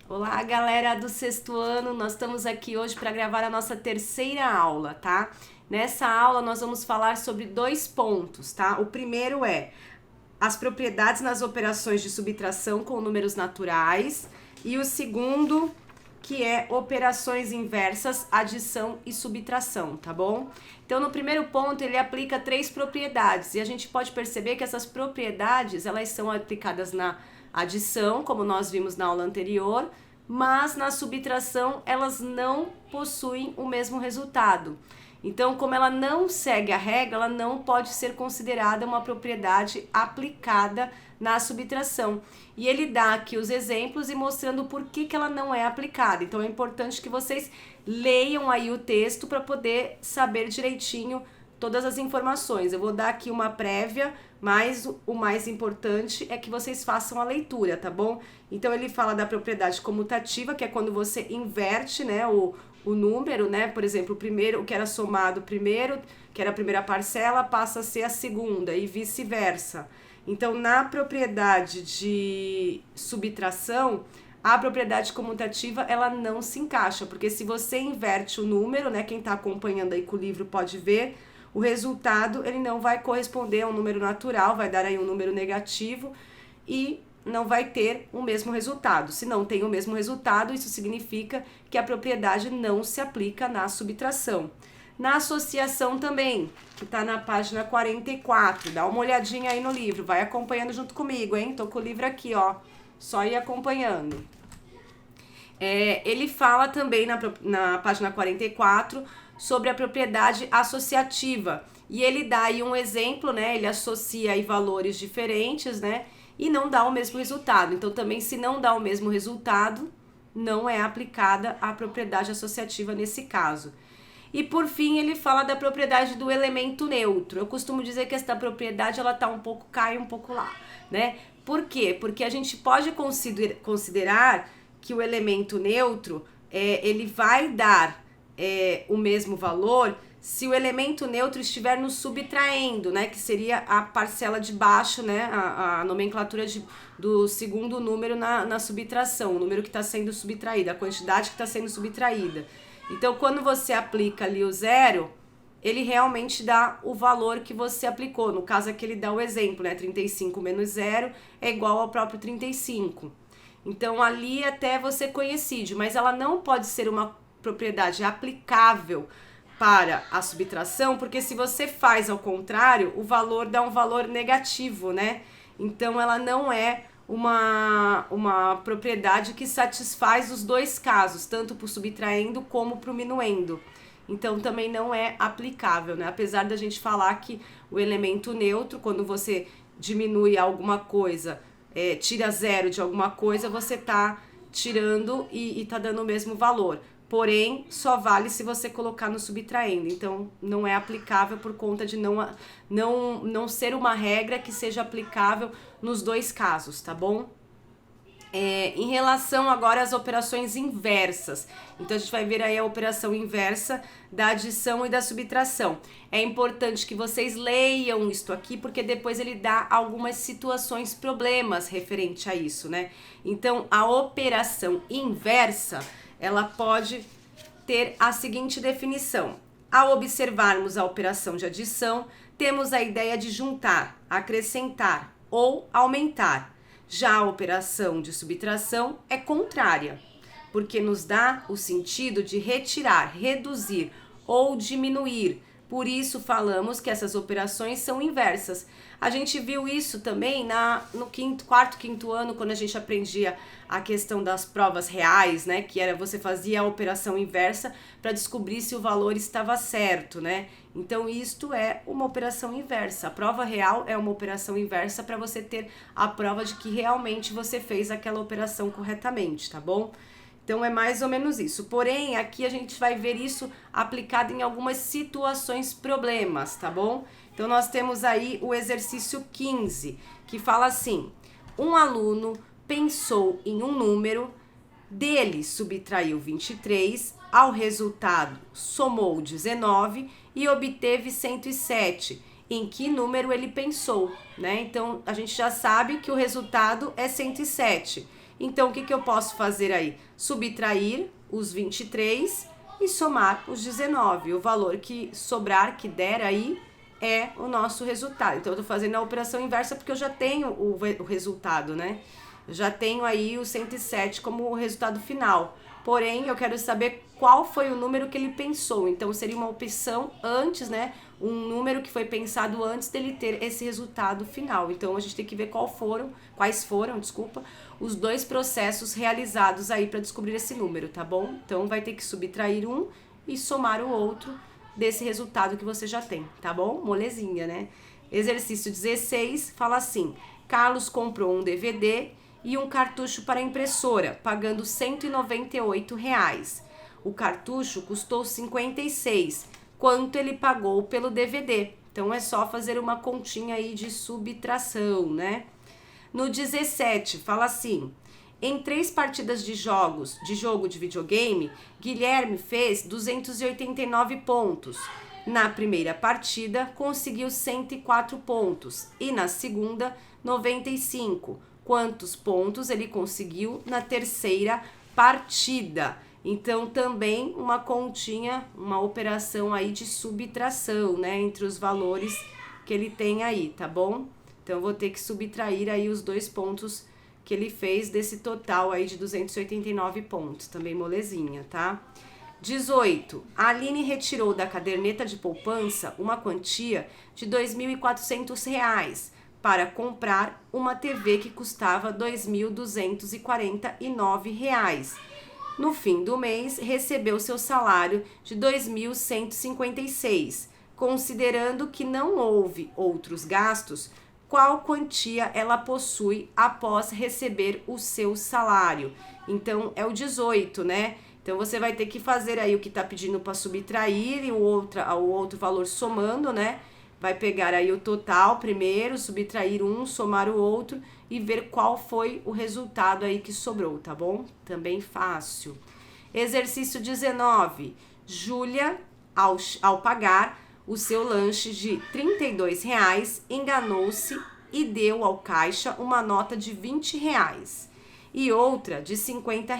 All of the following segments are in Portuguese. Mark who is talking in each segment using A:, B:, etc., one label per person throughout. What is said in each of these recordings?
A: Olá, galera do sexto ano, nós estamos aqui hoje para gravar a nossa terceira aula, tá? Nessa aula nós vamos falar sobre dois pontos, tá? O primeiro é as propriedades nas operações de subtração com números naturais e o segundo que é operações inversas, adição e subtração, tá bom? Então, no primeiro ponto, ele aplica três propriedades e a gente pode perceber que essas propriedades, elas são aplicadas na adição, como nós vimos na aula anterior, mas na subtração elas não possuem o mesmo resultado. Então, como ela não segue a regra, ela não pode ser considerada uma propriedade aplicada na subtração. E ele dá aqui os exemplos e mostrando por que ela não é aplicada. Então, é importante que vocês leiam aí o texto para poder saber direitinho todas as informações. Eu vou dar aqui uma prévia, mas o mais importante é que vocês façam a leitura, tá bom? Então, ele fala da propriedade comutativa, que é quando você inverte, né, o número, né? Por exemplo, o primeiro, o que era somado primeiro, que era a primeira parcela, passa a ser a segunda e vice-versa. Então, na propriedade de subtração, a propriedade comutativa, ela não se encaixa, porque se você inverte o número, né, quem está acompanhando aí com o livro pode ver, o resultado, ele não vai corresponder a um número natural, vai dar aí um número negativo e não vai ter o mesmo resultado. Se não tem o mesmo resultado, isso significa que a propriedade não se aplica na subtração. Na associação também, que está na página 44, dá uma olhadinha aí no livro, vai acompanhando junto comigo, hein? Tô com o livro aqui, ó, só ir acompanhando. Ele fala também na página 44 sobre a propriedade associativa, e ele dá aí um exemplo, né? Ele associa aí valores diferentes, né? E não dá o mesmo resultado. Então, também, se não dá o mesmo resultado, não é aplicada a propriedade associativa nesse caso. E por fim, ele fala da propriedade do elemento neutro. Eu costumo dizer que esta propriedade ela tá um pouco cai um pouco lá, né? Por quê? Porque a gente pode considerar que o elemento neutro ele vai dar o mesmo valor se o elemento neutro estiver nos subtraindo, né? Que seria a parcela de baixo, né? A nomenclatura do segundo número na subtração, o número que está sendo subtraído, a quantidade que está sendo subtraída. Então, quando você aplica ali o zero, ele realmente dá o valor que você aplicou. No caso aqui, ele dá o exemplo, né? 35 menos 0 é igual ao próprio 35. Então, ali até você coincide, mas ela não pode ser uma propriedade aplicável para a subtração, porque se você faz ao contrário, o valor dá um valor negativo, né? Então, ela não é uma propriedade que satisfaz os dois casos, tanto para o subtraindo como para o minuendo. Então, também não é aplicável, né? Apesar da gente falar que o elemento neutro, quando você diminui alguma coisa, tira zero de alguma coisa, você tá tirando e tá dando o mesmo valor. Porém, só vale se você colocar no subtraindo. Então, não é aplicável por conta de não ser uma regra que seja aplicável nos dois casos, tá bom? Em relação agora às operações inversas, então a gente vai ver aí a operação inversa da adição e da subtração. É importante que vocês leiam isto aqui, porque depois ele dá algumas situações, problemas referente a isso, né? Então, a operação inversa, ela pode ter a seguinte definição. Ao observarmos a operação de adição, temos a ideia de juntar, acrescentar ou aumentar. Já a operação de subtração é contrária, porque nos dá o sentido de retirar, reduzir ou diminuir. Por isso falamos que essas operações são inversas. A gente viu isso também no quarto, quinto ano, quando a gente aprendia a questão das provas reais, né? Que era você fazia a operação inversa para descobrir se o valor estava certo, né? Então, isto é uma operação inversa. A prova real é uma operação inversa para você ter a prova de que realmente você fez aquela operação corretamente, tá bom? Então, é mais ou menos isso. Porém, aqui a gente vai ver isso aplicado em algumas situações, problemas, tá bom? Então, nós temos aí o exercício 15, que fala assim: um aluno pensou em um número, dele subtraiu 23, ao resultado somou 19 e obteve 107. Em que número ele pensou, né? Então, a gente já sabe que o resultado é 107. Então, o que eu posso fazer aí? Subtrair os 23 e somar os 19. O valor que sobrar, que der aí, é o nosso resultado. Então, eu tô fazendo a operação inversa porque eu já tenho o resultado, né? Eu já tenho aí o 107 como o resultado final. Porém, eu quero saber qual foi o número que ele pensou. Então, seria uma opção antes, né? Um número que foi pensado antes dele ter esse resultado final. Então, a gente tem que ver quais foram, os dois processos realizados aí para descobrir esse número, tá bom? Então, vai ter que subtrair um e somar o outro desse resultado que você já tem, tá bom? Molezinha, né? Exercício 16 fala assim: Carlos comprou um DVD e um cartucho para impressora, pagando R$ 198. O cartucho custou 56. Quanto ele pagou pelo DVD? Então é só fazer uma continha aí de subtração, né? No 17 fala assim: em 3 partidas de jogo de videogame, Guilherme fez 289 pontos. Na primeira partida, conseguiu 104 pontos e na segunda, 95. Quantos pontos ele conseguiu na terceira partida? Então, também uma continha, uma operação aí de subtração, né? Entre os valores que ele tem aí, tá bom? Então, eu vou ter que subtrair aí os 2 pontos que ele fez desse total aí de 289 pontos. Também molezinha, tá? 18. A Aline retirou da caderneta de poupança uma quantia de R$ 2.400 para comprar uma TV que custava R$ 2.249. No fim do mês, recebeu seu salário de R$ 2.156. Considerando que não houve outros gastos, qual quantia ela possui após receber o seu salário? Então, é o 18, né? Então, você vai ter que fazer aí o que tá pedindo para subtrair e o outro valor somando, né? Vai pegar aí o total primeiro, subtrair um, somar o outro e ver qual foi o resultado aí que sobrou, tá bom? Também fácil. Exercício 19. Júlia, ao pagar o seu lanche de R$ 32, enganou-se e deu ao caixa uma nota de R$ 20 e outra de R$ 50.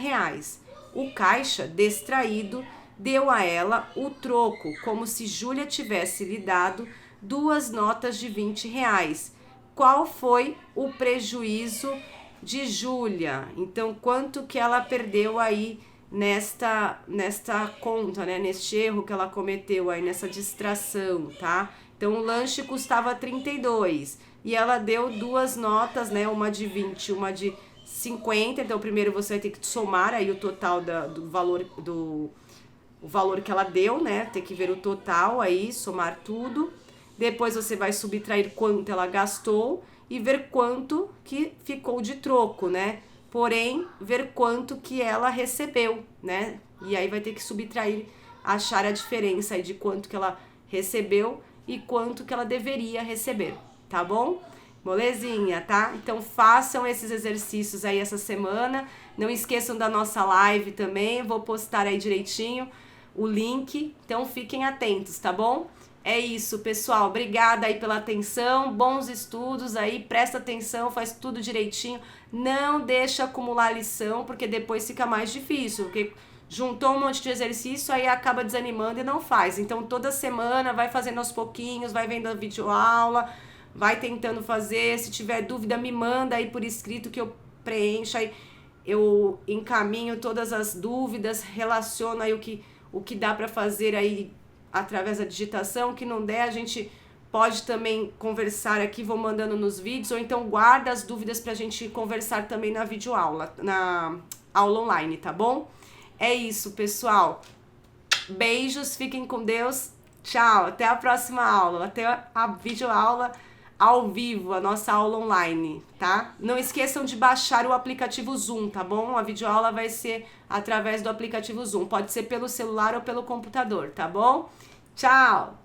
A: O caixa, distraído, deu a ela o troco, como se Júlia tivesse lhe dado 2 notas de R$ 20. Qual foi o prejuízo de Júlia? Então, quanto que ela perdeu aí nesta conta, né? Neste erro que ela cometeu aí, nessa distração, tá? Então, o lanche custava 32 e ela deu 2 notas, né? Uma de 20 e uma de 50. Então, primeiro você vai ter que somar aí o total do valor o valor que ela deu, né? Tem que ver o total aí, somar tudo. Depois você vai subtrair quanto ela gastou e ver quanto que ficou de troco, né? Porém, ver quanto que ela recebeu, né? E aí vai ter que subtrair, achar a diferença aí de quanto que ela recebeu e quanto que ela deveria receber, tá bom? Molezinha, tá? Então façam esses exercícios aí essa semana. Não esqueçam da nossa live também, vou postar aí direitinho o link, então fiquem atentos, tá bom? É isso, pessoal. Obrigada aí pela atenção, bons estudos aí, presta atenção, faz tudo direitinho. Não deixa acumular lição, porque depois fica mais difícil, porque juntou um monte de exercício, aí acaba desanimando e não faz. Então, toda semana vai fazendo aos pouquinhos, vai vendo a videoaula, vai tentando fazer. Se tiver dúvida, me manda aí por escrito que eu preencho aí, eu encaminho todas as dúvidas, relaciono aí o que dá para fazer aí através da digitação. Que não der, a gente pode também conversar aqui, vou mandando nos vídeos, ou então guarda as dúvidas pra gente conversar também na videoaula, na aula online, tá bom? É isso, pessoal. Beijos, fiquem com Deus. Tchau, até a próxima aula, até a videoaula ao vivo, a nossa aula online, tá? Não esqueçam de baixar o aplicativo Zoom, tá bom? A videoaula vai ser através do aplicativo Zoom, pode ser pelo celular ou pelo computador, tá bom? Tchau!